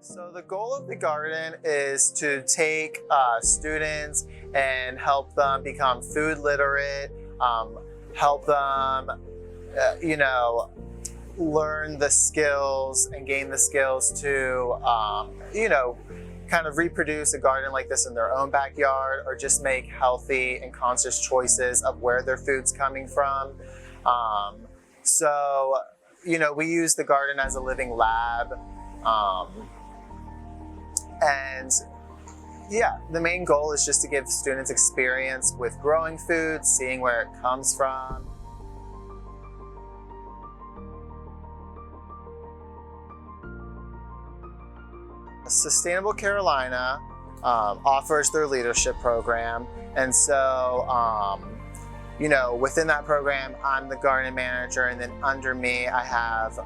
So the goal of the garden is to take students and help them become food literate, help them, you know, learn the skills and gain the skills to, kind of reproduce a garden like this in their own backyard, or just make healthy and conscious choices of where their food's coming from. We use the garden as a living lab. And yeah, the main goal is just to give students experience with growing food, seeing where it comes from. Sustainable Carolina offers their leadership program. And so, within that program, I'm the garden manager, and then under me, I have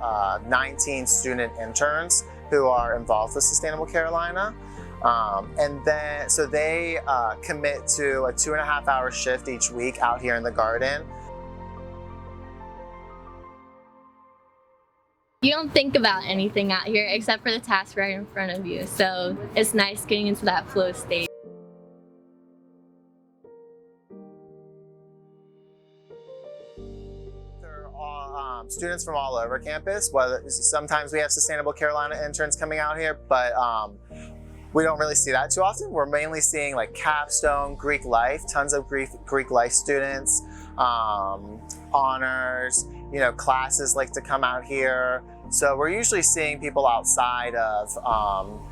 19 student interns who are involved with Sustainable Carolina. So they commit to a 2.5-hour shift each week out here in the garden. You don't think about anything out here except for the task right in front of you. So it's nice getting into that flow state. They're all students from all over campus. Sometimes we have Sustainable Carolina interns coming out here, but we don't really see that too often. We're mainly seeing like capstone, Greek life, tons of Greek life students, honors, classes like to come out here. So we're usually seeing people outside of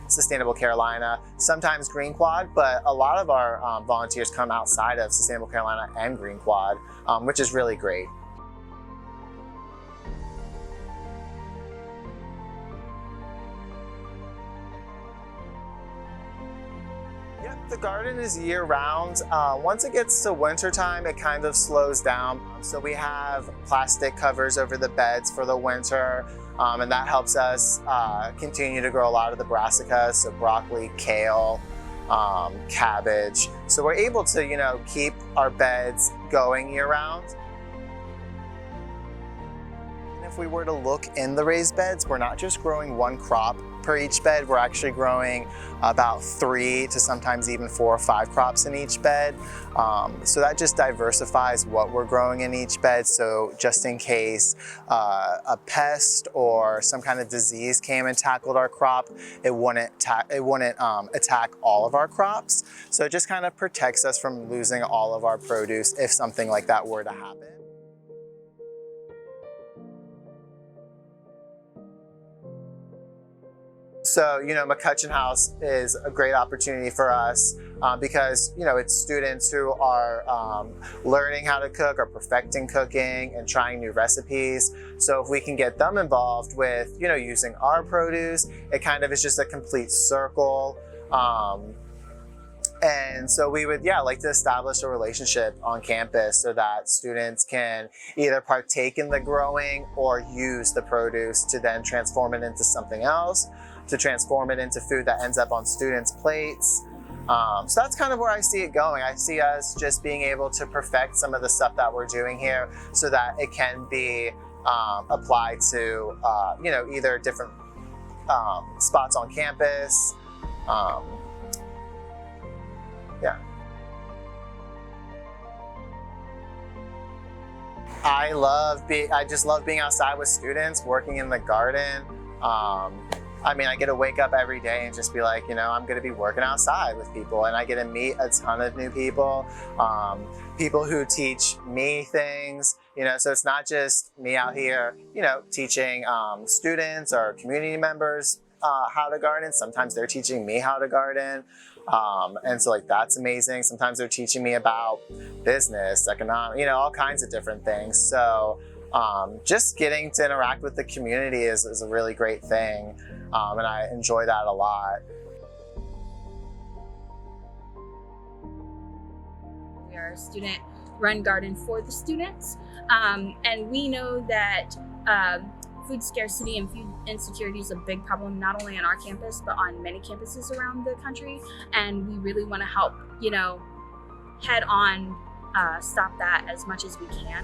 Sustainable Carolina, sometimes Green Quad, but a lot of our volunteers come outside of Sustainable Carolina and Green Quad, which is really great. The garden is year-round. Once it gets to wintertime, it kind of slows down. So we have plastic covers over the beds for the winter, and that helps us continue to grow a lot of the brassicas, so broccoli, kale, cabbage. So we're able to, keep our beds going year-round. If we were to look in the raised beds, we're not just growing one crop per each bed, we're actually growing about 3 to sometimes even 4 or 5 crops in each bed. So that just diversifies what we're growing in each bed. So just in case a pest or some kind of disease came and tackled our crop, it wouldn't attack all of our crops. So it just kind of protects us from losing all of our produce if something like that were to happen. So, McCutcheon House is a great opportunity for us because, it's students who are learning how to cook or perfecting cooking and trying new recipes. So if we can get them involved with, using our produce, it kind of is just a complete circle. And so we would, like to establish a relationship on campus so that students can either partake in the growing or use the produce to then transform it into something else, to transform it into food that ends up on students' plates. So that's kind of where I see it going. I see us just being able to perfect some of the stuff that we're doing here so that it can be applied to, either different spots on campus. I just love being outside with students, working in the garden. I get to wake up every day and just be like, I'm going to be working outside with people, and I get to meet a ton of new people, people who teach me things, so it's not just me out here, teaching students or community members how to garden. Sometimes they're teaching me how to garden. And so that's amazing. Sometimes they're teaching me about business, economic, all kinds of different things. So just getting to interact with the community is a really great thing. And I enjoy that a lot. We are a student-run garden for the students. And we know that food scarcity and food insecurity is a big problem, not only on our campus, but on many campuses around the country. And we really want to help, head on stop that as much as we can.